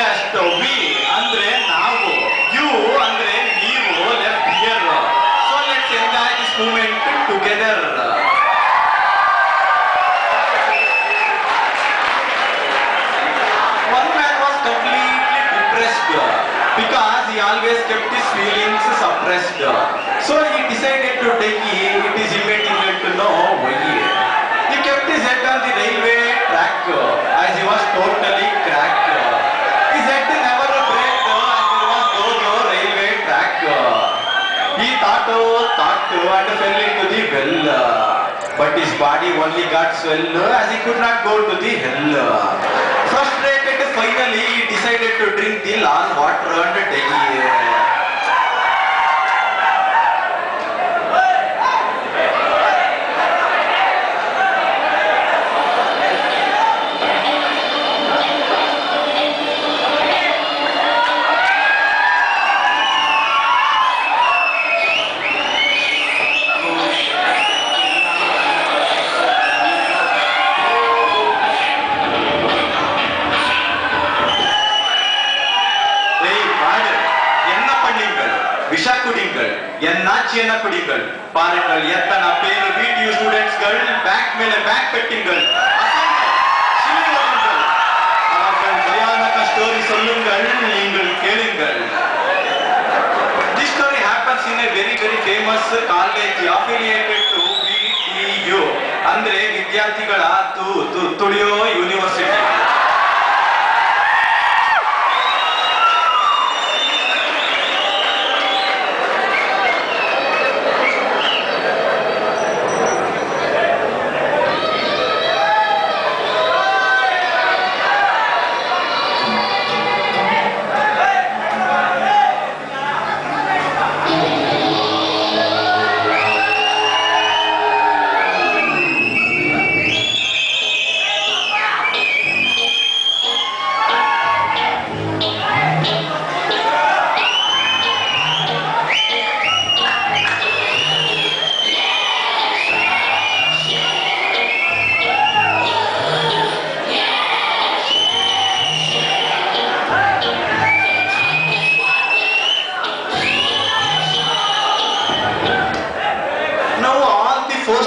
just we andre ನಾವು, you andre ನೀವು, left here. So let's enjoy this moment together. One man was completely depressed because he always kept his feelings suppressed. So he decided to take it is immaterial to know why. He kept his head on the railway track as he was totally cracked. His head never break as it was no railway track. He thought and fell into the well. But his body only got swell as he could not go to the hell. Frustrated, finally he decided to drink the last water and die. விஷா குடிங்கள் என்னாச்சியன குடிங்கள் பாருங்கள் எத்தனை பேர் video ஸ்டூடெண்ட்ஸ்கள் back மேல back பெட்டிங்கள் அவர்கள் பயானக story சொல்லுங்கள் நீங்கள் கேளுங்கள். This story happens in a very famous college affiliated to VTU ಅಂದ್ರೆ ವಿದ್ಯಾರ್ಥಿಗಳ ತುಳಿಯೋ university.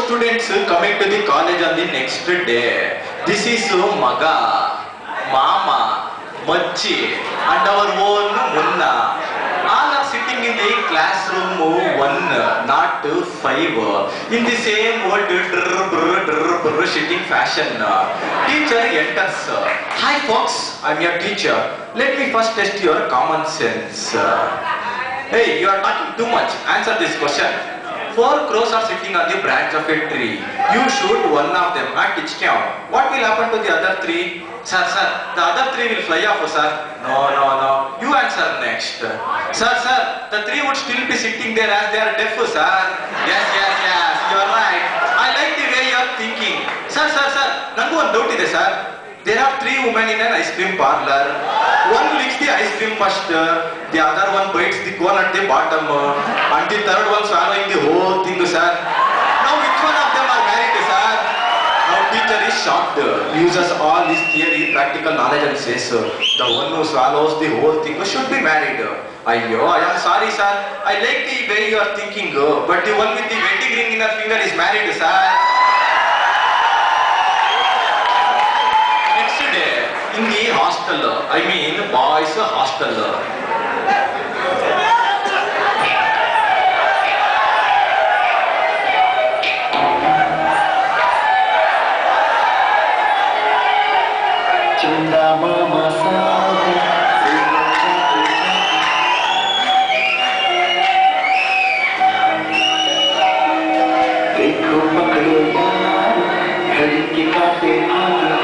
Students coming to the college on the next day. This is Maga, Mama, Machi and our own Munna. All are sitting in the classroom 1, not 5. In the same old sitting fashion. Teacher enters. Hi folks, I'm your teacher. Let me first test your common sense. Hey, you are talking too much. Answer this question. 4 crows are sitting on the branch of a tree. You shoot one of them and which count. What will happen to the other 3? Sir, the other 3 will fly off, sir. No. You answer next. Sir, the 3 would still be sitting there as they are deaf, sir. Yes, you are right. I like the way you are thinking. Sir, nangu one doubt ide, sir. There are 3 women in an ice cream parlor. One licks the ice cream first, the other one bites the cone at the bottom, and the third one swallowing the whole thing, sir. Now which one of them are married, sir? Now teacher is shocked, uses all this theory, practical knowledge and says, the one who swallows the whole thing should be married. Ayyo, I am sorry, sir. I like the way you are thinking, but the one with the wedding ring in her finger is married, sir. In the hostel, I mean boys hostel. Chunda mama देखो पकड़ो यार घड़ी के कांटे आगे.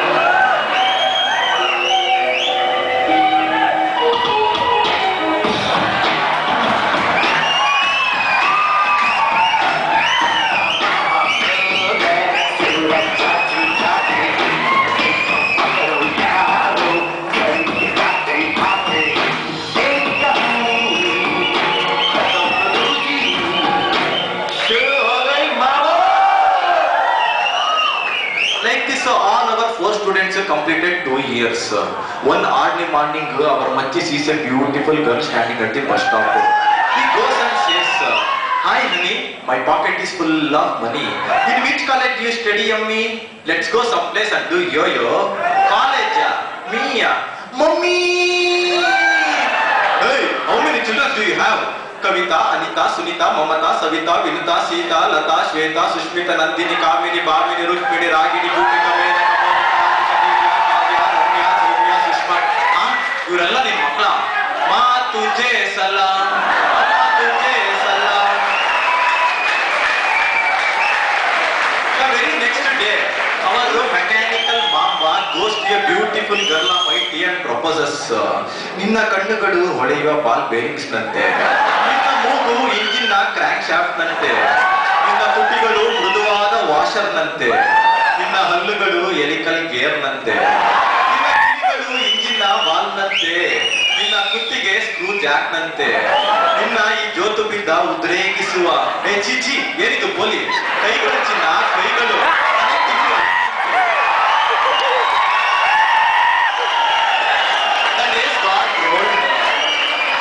completed 2 years. One early morning, our Machi sees a beautiful girl standing at the bus stop. He goes and says, "Hi honey, my pocket is full of money. In which college do you study, yummy? Let's go someplace and do yo-yo." "College? Me? Mummy! Hey, how many children do you have?" "Kavita, Anita, Sunita, Mamata, Savita, Vinuta, Sita, Lata, Shweta, Sushmita, Nandini, Kamini, Bhavini, Rukmini, Ragini, Bhumika, Medaka, Monika, Kavya, Ramya, Soumya, Sushma. ಇವರೆಲ್ಲ ನಿನ್ ಮಕ್ಕಳ? ಮಾ ತುಜೆ ಸಲಾಂ, ಅಮ್ಮ ತುಜೆ ಸಲಾಂ. The very next day, our mechanical mama goes to a beautiful girl of IT and proposes. ನಿನ್ನ ಕಣ್ಣುಗಳು ಹೊಳೆಯುವ ball bearings ನಂತೆ, ನಿನ್ನ ಮೂಗು ಇಂಜಿನ್ ಕ್ರ್ಯಾಂಕ್ ಶಾಫ್ಟ್ ನಂತೆ, ನಿನ್ನ ತುಟಿಗಳು ಮೃದುವಾದ ವಾಷರ್ ನಂತೆ, ನಿನ್ನ ಹಲ್ಲುಗಳು ಎಲಿಕಲ್ ಗೇರ್ ನಂತೆ, ನಿನ್ನ ಕಿವಿಗಳು ಇಂಜಿನ್ ವಾಲ್ ನಂತೆ, ನಿನ್ನ ಕುತ್ತಿಗೆ ಸ್ಕ್ರೂ ಜಾಕ್ ನಂತೆ, ನಿನ್ನ ಈ ಜೋತು ಬಿದ್ದ ಉದ್ರೇಕಿಸುವ ಚಿಚಿ ಏನಿದು ಪೋಲಿ ಕೈಗಳು ಚಿನ್ನ ಕೈಗಳು.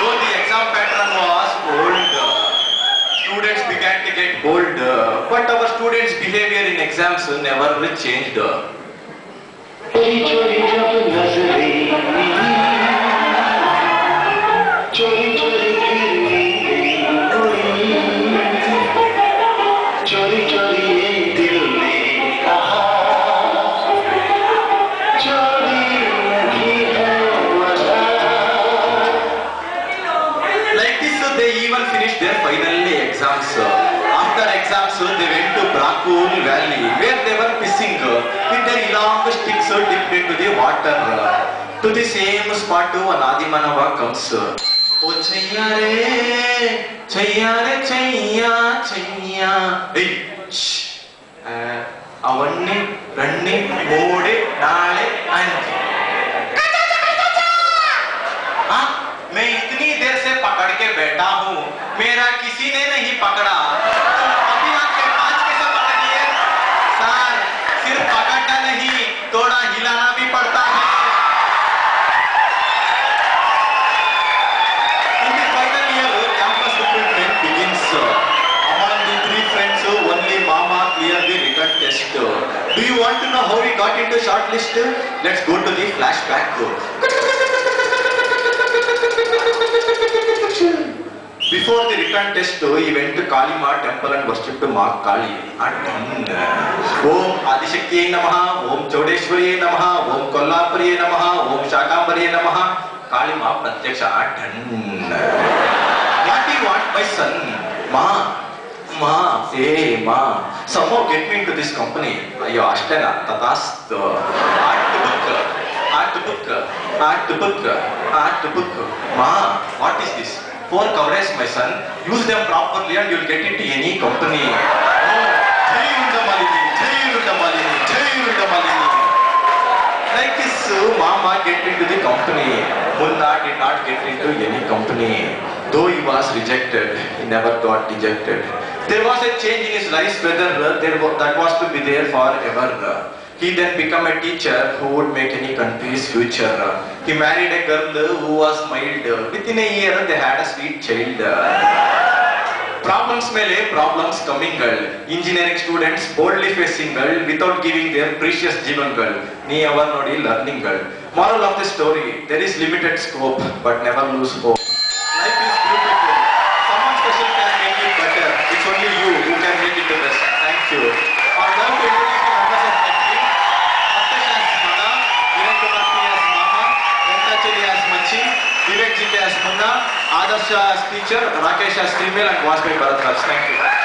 Though the exam pattern was old, students began to get bold, but our students' behavior in exams never changed. चोरी चोरी जब नजरें चोरी चोरी चोरी चोरी ये दिल ने कहा चोरी नहीं है वजह. Like this, they even finished their final exams. After exams, they went to Bracool Valley, where they were fishing with their long sticks dipped into the water. To the same spot, an Adimanava comes. "Oh chaiya re, chaiya re, chaiya, chaiya." Hey, shh. Avanni, ranni, mode, naale, anji. हाँ, मैं इतनी देर से पकड़ के बैठा हूँ, मेरा किसी ने नहीं पकड़ा. अभी आपके 5 कैसे पकड़ लिए? सर, सिर्फ पकड़ना नहीं, थोड़ा हिलाना भी पड़ता है. In the final year, campus recruitment begins. Among the 3 friends, only Mama cleared the written test. Do you want to know how we got into shortlist? Let's go to the flashback. Before the written test, he went to Kali Ma temple and worshipped Ma Kali. Om Adishaktiye Namaha, Om Chodeshwariye Namaha, Om Kollapuriye Namaha, Om Shakambariye Namaha. Kali Ma Pratyaksha. What do you want, my son? Ma, hey Ma, somehow get me into this company. Ayo Ashtana, Tatastu. Art book. Ma, what is this? 4 coverage, my son. Use them properly and you'll get into any company. Jai Undammalini, Jai Undammalini, Jai Undammalini. Like this, Mama get into the company. Munna did not get into any company. Though he was rejected, he never got dejected. There was a change in his life's weather that was to be there forever. He then became a teacher who would make any country's future. He married a girl who was mild. Within a year, they had a sweet child. Problems mele problems coming girl. Engineering students boldly facing girl without giving their precious jivan girl. Nee avar nodi learning girl. Moral of the story: there is limited scope, but never lose hope. Life is beautiful. Someone special can make it better. It's only you who can make it the best. Thank you. I would love to introduce the members of my team. Saptash as Mada, Virendramarti as Mama, Venkachari as Machi, Vivek Jite as Munna, Adarsha as teacher, Rakesh as female, and Vajpayee Bharat Raj. Thank you.